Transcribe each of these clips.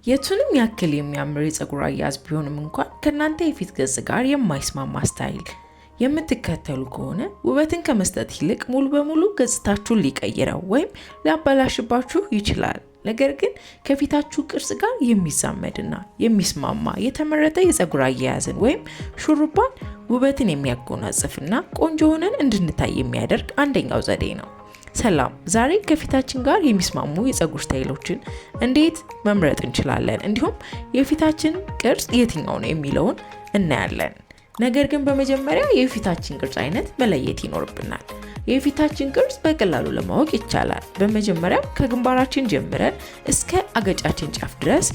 የቱንም ያክል የሚያምር የፀጉር አያያዝ ቢሆንም እንኳን ከናንተ የፊት ገጽ ጋር የማይስማማ ስታይል የምትከተሉ ከሆነ ውበትን ከመስጠት ይልቅ ሙሉ በሙሉ ገጽታችሁን ሊቀይረው ወይም ሊያበላሽባችሁ ይችላል። ነገር ግን ከፊታችሁ ቅርጽ ጋር የሚዛመድና የሚስማማ የተመረጠ የፀጉር አያያዝን ወይም ሹሩባን ውበትን የሚያጎናጽፍና ቆንጆ ሆነን እንድንታይ የሚያደርግ አንደኛው ዘዴ ነው። ሰላም፣ ዛሬ ከፊታችን ጋር የሚስማሙ የፀጉር ስታይሎችን እንዴት መምረጥ እንችላለን፣ እንዲሁም የፊታችን ቅርጽ የትኛው ነው የሚለውን እናያለን። ነገር ግን በመጀመሪያ የፊታችን ቅርጽ አይነት መለየት ይኖርብናል። የፊታችን ቅርጽ በቀላሉ ለማወቅ ይቻላል። በመጀመሪያ ከግንባራችን ጀምረን እስከ አገጫችን ጫፍ ድረስ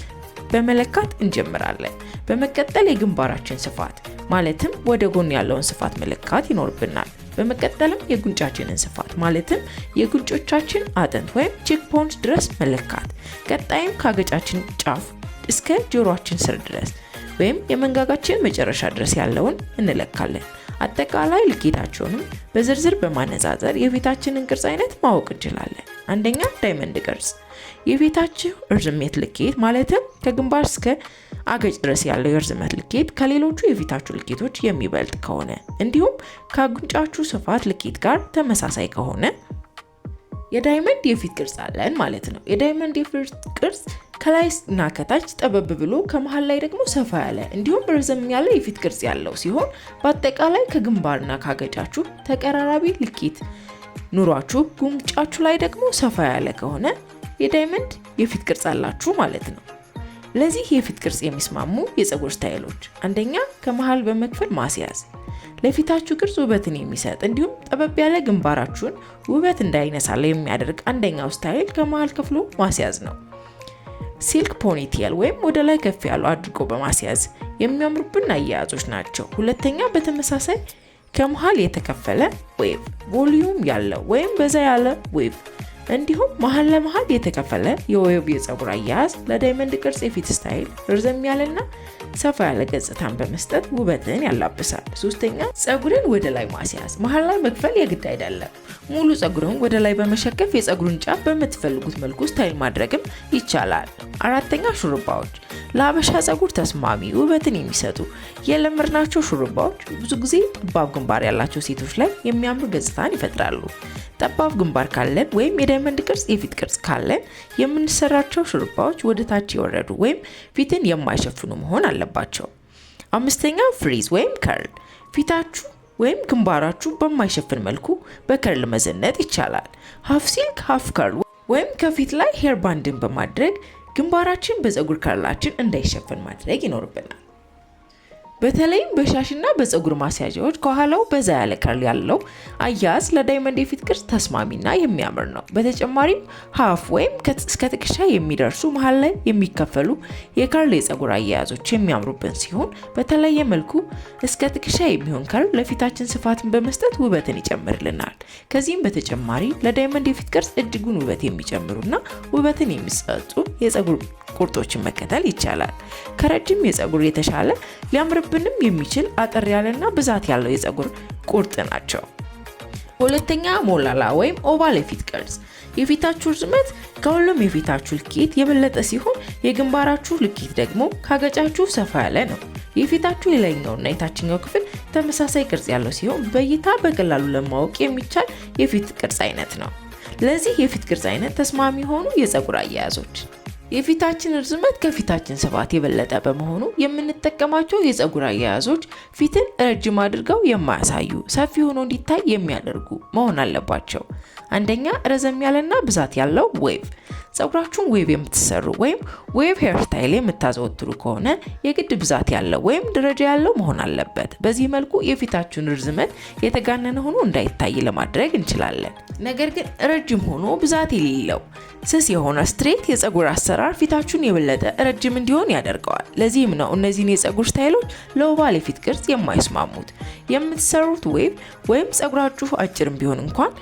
በመለካት እንጀምራለን። በመቀጠል የግንባራችን ስፋት ማለትም ወደ ጎን ያለውን ስፋት መለካት ይኖርብናል። በመቀጠልም የጉንጫችንን ስፋት ማለትም የጉንጮቻችን አጥንት ወይም ቺክ ቦንስ ድረስ መለካት። ቀጣይም ከአገጫችን ጫፍ እስከ ጆሮአችን ስር ድረስ ወይም የመንጋጋችን መጨረሻ ድረስ ያለውን እንለካለን። አጠቃላይ ልኬታቸውንም በዝርዝር በማነጻጸር የፊታችንን ቅርጽ አይነት ማወቅ እንችላለን። አንደኛ፣ ዳይመንድ ቅርጽ። የፊታችሁ እርዝመት ልኬት ማለትም ከግንባር እስከ አገጭ ድረስ ያለው የእርዝመት ልኬት ከሌሎቹ የፊታችሁ ልኬቶች የሚበልጥ ከሆነ እንዲሁም ከጉንጫችሁ ስፋት ልኬት ጋር ተመሳሳይ ከሆነ የዳይመንድ የፊት ቅርጽ አለን ማለት ነው። የዳይመንድ የፊት ቅርጽ ከላይ እና ከታች ጠበብ ብሎ ከመሃል ላይ ደግሞ ሰፋ ያለ እንዲሁም ረዘም ያለ የፊት ቅርጽ ያለው ሲሆን በአጠቃላይ ከግንባርና ካገጫችሁ ተቀራራቢ ልኬት ኑሯችሁ ጉንጫችሁ ላይ ደግሞ ሰፋ ያለ ከሆነ የዳይመንድ የፊት ቅርጽ አላችሁ ማለት ነው። ለዚህ የፊት ቅርጽ የሚስማሙ የፀጉር ስታይሎች፣ አንደኛ፣ ከመሃል በመክፈል ማስያዝ። ለፊታችሁ ቅርጽ ውበትን የሚሰጥ እንዲሁም ጠበብ ያለ ግንባራችሁን ውበት እንዳይነሳለ የሚያደርግ አንደኛው ስታይል ከመሃል ከፍሎ ማስያዝ ነው። ሲልክ ፖኒቴል ወይም ወደ ላይ ከፍ ያሉ አድርጎ በማስያዝ የሚያምሩብን አያያዞች ናቸው። ሁለተኛ፣ በተመሳሳይ ከመሃል የተከፈለ ዌቭ፣ ቮሊዩም ያለው ወይም በዛ ያለ ዌቭ እንዲሁም መሃል ለመሃል የተከፈለ የዌቭ የፀጉር አያያዝ ለዳይመንድ ቅርጽ የፊት ስታይል ርዘም ያለና ሰፋ ያለ ገጽታን በመስጠት ውበትን ያላብሳል። ሶስተኛ፣ ፀጉርን ወደ ላይ ማስያዝ። መሃል ላይ መክፈል የግድ አይደለም። ሙሉ ፀጉርን ወደ ላይ በመሸከፍ የፀጉርን ጫፍ በምትፈልጉት መልኩ ስታይል ማድረግም ይቻላል። አራተኛ፣ ሹሩባዎች። ለሀበሻ ፀጉር ተስማሚ ውበትን የሚሰጡ የለመድናቸው ሹሩባዎች ብዙ ጊዜ ጠባብ ግንባር ያላቸው ሴቶች ላይ የሚያምር ገጽታን ይፈጥራሉ። ጠባብ ግንባር ካለን ወይም የዳይመንድ ቅርጽ የፊት ቅርጽ ካለን የምንሰራቸው ሹሩባዎች ወደ ታች የወረዱ ወይም ፊትን የማይሸፍኑ መሆን አለባቸው። አምስተኛ፣ ፍሪዝ ወይም ከርል። ፊታችሁ ወይም ግንባራችሁ በማይሸፍን መልኩ በከርል መዘነጥ ይቻላል። ሀፍ ሲልክ ሀፍ ከርል ወይም ከፊት ላይ ሄር ባንድን በማድረግ ግንባራችን በፀጉር ከርላችን እንዳይሸፈን ማድረግ ይኖርብናል። በተለይም በሻሽና በፀጉር ማስያዣዎች ከኋላው በዛ ያለ ከርል ያለው አያያዝ ለዳይመንድ የፊት ቅርጽ ተስማሚና የሚያምር ነው። በተጨማሪም ሀፍ ወይም እስከ ትከሻ የሚደርሱ መሃል ላይ የሚከፈሉ የከርል የፀጉር አያያዞች የሚያምሩብን ሲሆን በተለየ መልኩ እስከ ትከሻ የሚሆን ከርል ለፊታችን ስፋትን በመስጠት ውበትን ይጨምርልናል። ከዚህም በተጨማሪ ለዳይመንድ የፊት ቅርጽ እጅጉን ውበት የሚጨምሩና ውበትን የሚሰጡ የፀጉር ቁርጦችን መከተል ይቻላል። ከረጅም የፀጉር የተሻለ ሊያምርብንም የሚችል አጠር ያለና ብዛት ያለው የፀጉር ቁርጥ ናቸው። ሁለተኛ፣ ሞላላ ወይም ኦቫል የፊት ቅርጽ። የፊታችሁ ርዝመት ከሁሉም የፊታችሁ ልኬት የበለጠ ሲሆን የግንባራችሁ ልኬት ደግሞ ካገጫችሁ ሰፋ ያለ ነው። የፊታችሁ የላይኛውና የታችኛው ክፍል ተመሳሳይ ቅርጽ ያለው ሲሆን በእይታ በቀላሉ ለማወቅ የሚቻል የፊት ቅርጽ አይነት ነው። ለዚህ የፊት ቅርጽ አይነት ተስማሚ የሆኑ የፀጉር አያያዞች፣ የፊታችን ርዝመት ከፊታችን ስፋት የበለጠ በመሆኑ የምንጠቀማቸው የፀጉር አያያዞች ፊትን ረጅም አድርገው የማያሳዩ ሰፊ ሆኖ እንዲታይ የሚያደርጉ መሆን አለባቸው። አንደኛ፣ ረዘም ያለና ብዛት ያለው ዌቭ። ፀጉራችሁን ዌቭ የምትሰሩ ወይም ዌቭ ሄር ስታይል የምታዘወትሩ ከሆነ የግድ ብዛት ያለው ወይም ደረጃ ያለው መሆን አለበት። በዚህ መልኩ የፊታችሁን ርዝመት የተጋነነ ሆኖ እንዳይታይ ለማድረግ እንችላለን። ነገር ግን ረጅም ሆኖ ብዛት የሌለው ስስ የሆነ ስትሬት የፀጉር አሰራር ፊታችሁን የበለጠ ረጅም እንዲሆን ያደርገዋል። ለዚህም ነው እነዚህን የፀጉር ስታይሎች ለኦቫል የፊት ቅርጽ የማይስማሙት። የምትሰሩት ዌቭ ወይም ፀጉራችሁ አጭርም ቢሆን እንኳን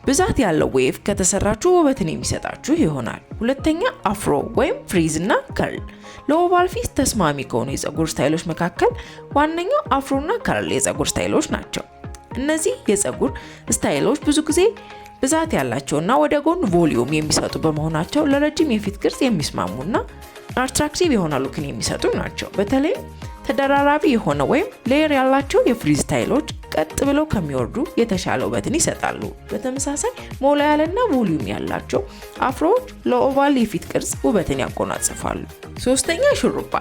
ብዛት ያለው ዌቭ ከተሰራችሁ ውበትን የሚሰጣችሁ ይሆናል። ሁለተኛ፣ አፍሮ ወይም ፍሪዝ እና ከርል። ለኦቫል ፊት ተስማሚ ከሆኑ የፀጉር ስታይሎች መካከል ዋነኛው አፍሮና ከርል የፀጉር ስታይሎች ናቸው። እነዚህ የፀጉር ስታይሎች ብዙ ጊዜ ብዛት ያላቸውና ወደ ጎን ቮሊዩም የሚሰጡ በመሆናቸው ለረጅም የፊት ቅርጽ የሚስማሙና አትራክቲቭ የሆነ ሉክን የሚሰጡ ናቸው። በተለይ ተደራራቢ የሆነ ወይም ሌየር ያላቸው የፍሪዝ ስታይሎች ቀጥ ብለው ከሚወርዱ የተሻለ ውበትን ይሰጣሉ። በተመሳሳይ ሞላ ያለና ቮሊዩም ያላቸው አፍሮዎች ለኦቫል የፊት ቅርጽ ውበትን ያጎናጽፋሉ። ሶስተኛ ሹሩባ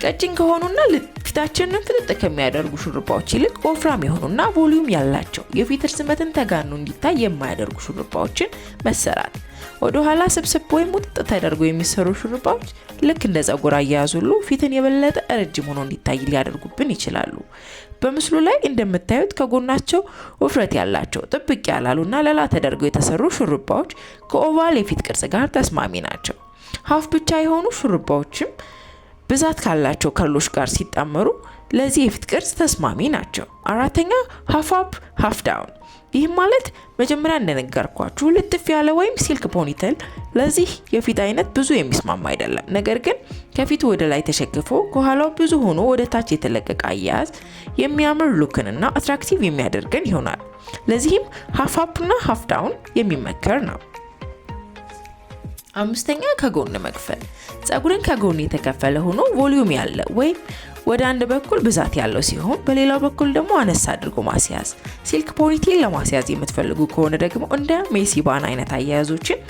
ቀጭን ከሆኑና ፊታችንን ፍጥጥ ከሚያደርጉ ሹሩባዎች ይልቅ ወፍራም የሆኑና ቮሊዩም ያላቸው የፊት ርዝመትን ተጋኖ እንዲታይ የማያደርጉ ሹሩባዎችን መሰራት። ወደ ኋላ ስብስብ ወይም ሙጥጥ ተደርጎ የሚሰሩ ሹሩባዎች ልክ እንደ ፀጉር አያያዝ ሁሉ ፊትን የበለጠ ረጅም ሆኖ እንዲታይ ሊያደርጉብን ይችላሉ። በምስሉ ላይ እንደምታዩት ከጎናቸው ውፍረት ያላቸው ጥብቅ ያላሉና ለላ ተደርገው የተሰሩ ሹሩባዎች ከኦቫል የፊት ቅርጽ ጋር ተስማሚ ናቸው። ሀፍ ብቻ የሆኑ ሹሩባዎችም ብዛት ካላቸው ከርሎች ጋር ሲጣመሩ ለዚህ የፊት ቅርጽ ተስማሚ ናቸው። አራተኛ ሀፍ አፕ ሀፍ ዳውን። ይህ ማለት መጀመሪያ እንደነገርኳችሁ ልጥፍ ያለ ወይም ሲልክ ፖኒቴል ለዚህ የፊት አይነት ብዙ የሚስማማ አይደለም። ነገር ግን ከፊቱ ወደ ላይ ተሸክፎ ከኋላው ብዙ ሆኖ ወደ ታች የተለቀቀ አያያዝ የሚያምር ሉክንና አትራክቲቭ የሚያደርገን ይሆናል። ለዚህም ሀፍ አፕ እና ሀፍ ዳውን የሚመከር ነው። አምስተኛ ከጎን መክፈል። ፀጉርን ከጎን የተከፈለ ሆኖ ቮሊዩም ያለ ወይም ወደ አንድ በኩል ብዛት ያለው ሲሆን በሌላው በኩል ደግሞ አነሳ አድርጎ ማስያዝ። ሲልክ ፖኒቴል ለማስያዝ የምትፈልጉ ከሆነ ደግሞ እንደ ሜሲ ባን አይነት አያያዞችን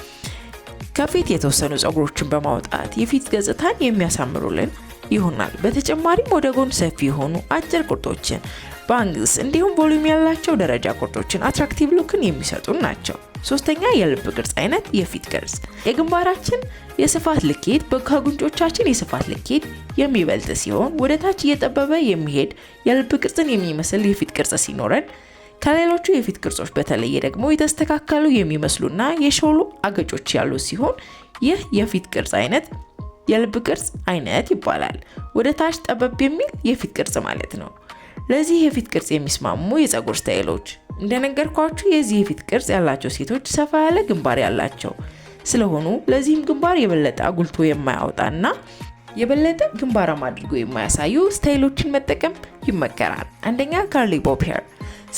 ከፊት የተወሰኑ ፀጉሮችን በማውጣት የፊት ገጽታን የሚያሳምሩልን ይሆናል። በተጨማሪም ወደ ጎን ሰፊ የሆኑ አጭር ቁርጦችን፣ ባንግስ እንዲሁም ቮሊዩም ያላቸው ደረጃ ቁርጦችን አትራክቲቭ ሉክን የሚሰጡ ናቸው። ሶስተኛ የልብ ቅርጽ አይነት የፊት ቅርጽ። የግንባራችን የስፋት ልኬት ከጉንጮቻችን የስፋት ልኬት የሚበልጥ ሲሆን ወደ ታች እየጠበበ የሚሄድ የልብ ቅርጽን የሚመስል የፊት ቅርጽ ሲኖረን ከሌሎቹ የፊት ቅርጾች በተለየ ደግሞ የተስተካከሉ የሚመስሉና የሾሉ አገጮች ያሉት ሲሆን ይህ የፊት ቅርጽ አይነት የልብ ቅርጽ አይነት ይባላል። ወደ ታች ጠበብ የሚል የፊት ቅርጽ ማለት ነው። ለዚህ የፊት ቅርጽ የሚስማሙ የፀጉር ስታይሎች እንደነገርኳችሁ የዚህ የፊት ቅርጽ ያላቸው ሴቶች ሰፋ ያለ ግንባር ያላቸው ስለሆኑ ለዚህም ግንባር የበለጠ አጉልቶ የማያወጣና የበለጠ ግንባራም አድርጎ የማያሳዩ ስታይሎችን መጠቀም ይመከራል። አንደኛ ካርሊ ቦብ ሄር፣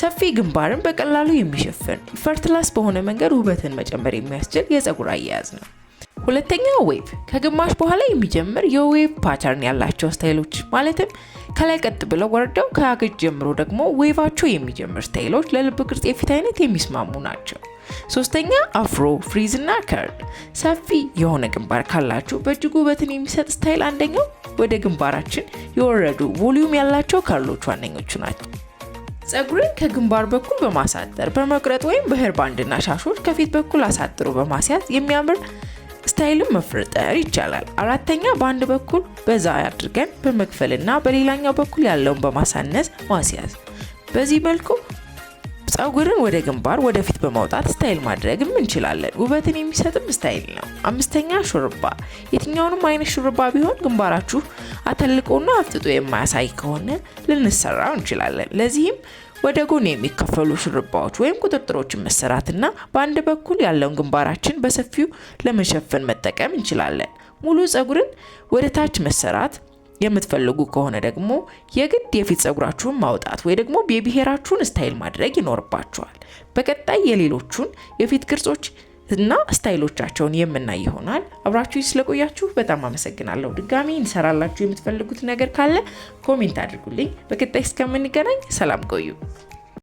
ሰፊ ግንባርን በቀላሉ የሚሸፍን ኢፈርትለስ በሆነ መንገድ ውበትን መጨመር የሚያስችል የፀጉር አያያዝ ነው። ሁለተኛ ዌቭ፣ ከግማሽ በኋላ የሚጀምር የዌቭ ፓተርን ያላቸው ስታይሎች ማለትም ከላይ ቀጥ ብለው ወርደው ከአገጭ ጀምሮ ደግሞ ዌቫቸው የሚጀምር ስታይሎች ለልብ ቅርጽ የፊት አይነት የሚስማሙ ናቸው። ሶስተኛ አፍሮ፣ ፍሪዝ እና ከርል፣ ሰፊ የሆነ ግንባር ካላችሁ በእጅጉ ውበትን የሚሰጥ ስታይል አንደኛው ወደ ግንባራችን የወረዱ ቮሊዩም ያላቸው ከርሎች ዋነኞቹ ናቸው። ፀጉርን ከግንባር በኩል በማሳጠር በመቁረጥ ወይም በሄር ባንድና ሻሾች ከፊት በኩል አሳጥሮ በማስያዝ የሚያምር ስታይልን መፍጠር ይቻላል። አራተኛ በአንድ በኩል በዛ አድርገን በመክፈልና በሌላኛው በኩል ያለውን በማሳነስ ማስያዝ። በዚህ መልኩ ፀጉርን ወደ ግንባር ወደፊት በማውጣት ስታይል ማድረግም እንችላለን። ውበትን የሚሰጥም ስታይል ነው። አምስተኛ ሹሩባ። የትኛውንም አይነት ሹሩባ ቢሆን ግንባራችሁ አተልቆና አፍጥጦ የማያሳይ ከሆነ ልንሰራው እንችላለን። ለዚህም ወደ ጎን የሚከፈሉ ሹሩባዎች ወይም ቁጥጥሮችን መሰራትና በአንድ በኩል ያለውን ግንባራችን በሰፊው ለመሸፈን መጠቀም እንችላለን። ሙሉ ፀጉርን ወደ ታች መሰራት የምትፈልጉ ከሆነ ደግሞ የግድ የፊት ፀጉራችሁን ማውጣት ወይ ደግሞ ቤቢ ሄራችሁን ስታይል ማድረግ ይኖርባችኋል። በቀጣይ የሌሎቹን የፊት ቅርጾች እና ስታይሎቻቸውን የምናይ ይሆናል። አብራችሁ ስለቆያችሁ በጣም አመሰግናለሁ። ድጋሚ እንሰራላችሁ የምትፈልጉት ነገር ካለ ኮሜንት አድርጉልኝ። በቀጣይ እስከምንገናኝ ሰላም ቆዩ።